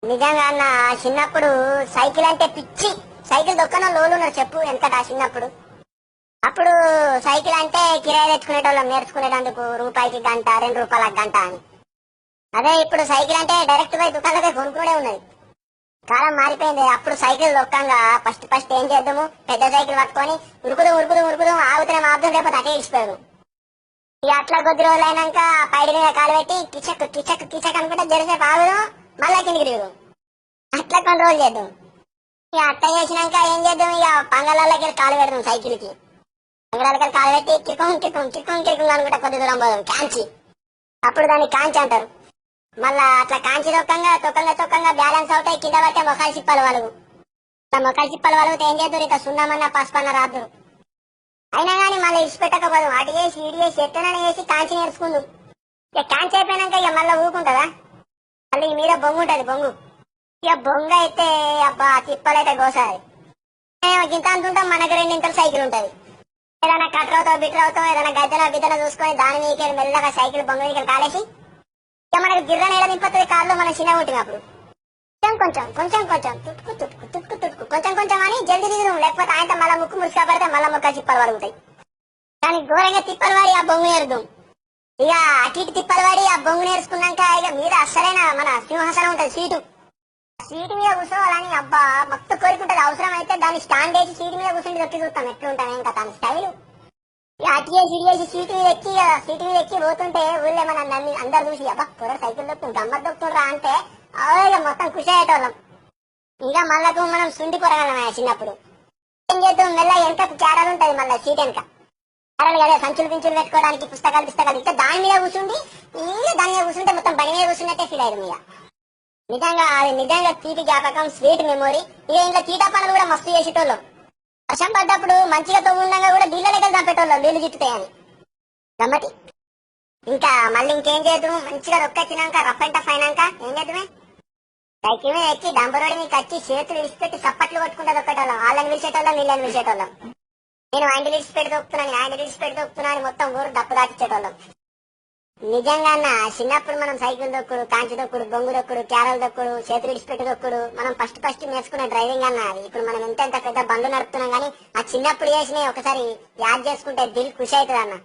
నిజంగా అన్న చిన్నప్పుడు సైకిల్ అంటే పిచ్చి. సైకిల్ దొక్కన లోలు ఉన్నారు చెప్పు ఎంతటా చిన్నప్పుడు. అప్పుడు సైకిల్ అంటే కిరాయి తెచ్చుకునేటోళ్ళం నేర్చుకునేటందుకు రూపాయికి గంట 2 రూపాయల గంట అని. అదే ఇప్పుడు సైకిల్ అంటే డైరెక్ట్ గా దుకాణాలకే కొనుక్కునే ఉన్నది. కాలం మారిపోయింది. అప్పుడు సైకిల్ దొక్కంగా ఫస్ట్ ఫస్ట్ ఏం చేద్దాము, పెద్ద సైకిల్ పట్టుకొని ఉరుకుదు ఉరుకుదు ఉరుకుదు ఆగుతున్న ఆపుతుంది, లేకపోతే అటే ఇచ్చిపోయాము. ఇక అట్లా కొద్ది రోజులు అయినాక పైడి మీద కాలు పెట్టి కిచక్ కిచక్ కిచక్ అనుకుంటే జరిసేపు ఆగుదాం, మళ్ళా కిందికి దిగుదాం. అట్లా కొన్ని రోజులు చేద్దాం. ఇక అట్లా చేసినాక ఏం చేద్దాం, ఇక పంగళాలకి కాలు పెడదాం సైకిల్ కి. పంగళాలకి కాలు పెట్టి కిక్కుం కిక్కుం కిక్కుం కిక్కుం అనుకుంటే కొద్ది దూరం పోదాం కాంచి. అప్పుడు దాన్ని కాంచి అంటారు. మళ్ళా అట్లా కాంచి తొక్కంగా తొక్కంగా తొక్కంగా బ్యాలెన్స్ అవుతాయి, కింద పట్టే మొఖాలు చిప్పలు వాళ్ళు. మొఖాలు చిప్పలు వాళ్ళతో ఏం చేద్దరు, ఇక సున్నామన్నా పసుపన్న రాదు. అయినా కానీ మళ్ళీ ఇడిచిపెట్టకపోదు, అటు చేసి ఇటు చేసి ఎట్టనని చేసి కాంచి నేర్చుకుందు. ఇక కాంచి అయిపోయినాక ఇక మళ్ళీ ఊకుంటుందా, మళ్ళీ మీద బొంగు ఉంటది బొంగు. ఇక బొంగు అయితే అబ్బా తిప్పలైతే గోసారి గింత అంటుంటాం. మనకి 2 సైకిల్ ఉంటది. ఏదైనా కట్రవుతో బిట్రవుతో ఏదైనా గద్దెన బిద్దన చూసుకొని దాని మీకే మెల్లగా సైకిల్ బొంగు మీకే కాలేసి ఇక మనకి గిర్రని ఏడ దింపుతుంది కార్లో మనం చిన్నగా ఉంటున్నప్పుడు. కొంచెం కొంచెం కొంచెం తుట్టుకు తుట్టుకు తుట్టుకు తుట్టుకు కొంచెం కొంచెం అని జల్దీ దిగుదాం, లేకపోతే ఆయన మళ్ళీ ముక్కు ముసుకా పడితే మళ్ళీ ముక్క చిప్పలు పడుగుతాయి. కానీ ఘోరంగా తిప్పలు వాడి ఆ బొంగు నేర్దాం. ఇక అటు ఇటు తిప్పలు వాడి ఆ బొంగు నేర్చుకున్నాక ఇక మీద అస్సలైన మన సింహాసనం ఉంటది సీటు. సీటు మీద కూర్చోవాలని అబ్బా మస్తు కోరుకుంటది. అవసరం అయితే దాన్ని స్టాండ్ వేసి సీటు మీద కూర్చుంటే దొరికి చూస్తాం ఎట్లుంటాం ఇంకా తన స్టైల్. ఇక అటు చేసి ఇటు చేసి సీటు మీద ఎక్కి పోతుంటే ఊళ్ళో మన అందరు చూసి అబ్బా కూర సైకిల్ దొక్కుతుంది గమ్మత్ దొక్కుతుండ్రా అంటే ఇక మొత్తం ఖుషి అయ్యేటోళ్ళం. ఇంకా మళ్ళకు మనం సుండి పొరగలమే చిన్నప్పుడు. ఏం చేద్దాం, మెల్ల వెనక క్యారలు ఉంటది, మళ్ళీ సీట్ వెనక క్యారలు కదా సంచులు పించులు పెట్టుకోవడానికి పుస్తకాలు ఇంకా దాని మీద కూర్చుండి ఇంకా దాని మీద కూర్చుంటే మొత్తం బండి మీద కూర్చున్నట్టే ఫీల్ అయ్యారు. ఇక నిజంగా తీపి జ్ఞాపకం, స్వీట్ మెమొరీ. ఇక ఇంకా తీటా పనులు కూడా మస్తు చేసేటోళ్ళం. వర్షం పడ్డప్పుడు మంచిగా తొమ్మిండగా కూడా నీళ్ళ దగ్గర చంపేటోళ్ళం, నీళ్లు చుట్టుతాయని గమ్మటి. ఇంకా మళ్ళీ ఇంకేం చేద్దాం, మంచిగా రొక్కొచ్చినాక రఫ్ అండ్ టఫ్ అయినాక ఏం చేద్దామే, సైకిల్ మీద ఎక్కి డంబరోడి మీకు వచ్చి చేతులు విడిచిపెట్టి చప్పట్లు కొట్టుకుంటే దొక్కటోళ్ళం. వాళ్ళని విడిచేటోళ్ళం వీళ్ళని విడిచేటోళ్ళం. నేను ఆయన విడిచిపెట్టి దొక్కుతున్నాను అని మొత్తం ఊరు దప్పు దాటిచ్చేటోళ్ళం. నిజంగా అన్న చిన్నప్పుడు మనం సైకిల్ దొక్కుడు, కాంచి దొక్కుడు, బొంగు దొక్కుడు, క్యారల్ దొక్కుడు, చేతులు విడిచిపెట్టి దొక్కుడు మనం ఫస్ట్ నేర్చుకునే డ్రైవింగ్ అన్న. ఇప్పుడు మనం ఎంత పెద్ద బండ్లు నడుపుతున్నాం కానీ ఆ చిన్నప్పుడు చేసినవి ఒకసారి యాద్ చేసుకుంటే దిల్ ఖుషి అవుతుంది అన్న.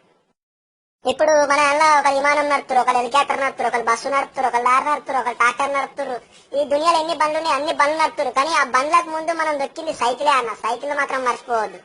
ఇప్పుడు మన ఒక విమానం నడుపుతారు, ఒక హెలికాప్టర్ నడుపుతారు, ఒక బస్సు నడుపుతారు, ఒక లారీ నడుపుతారు, ఒక ట్రాక్టర్ నడుపుతారు. ఈ దునియాలో ఎన్ని బండ్లు ఉన్నాయి, అన్ని బండ్లు నడుపుతారు. కానీ ఆ బండ్లకు ముందు మనం దొక్కింది సైకిలే అన్న. సైకిల్ మాత్రం మర్చిపోవద్దు.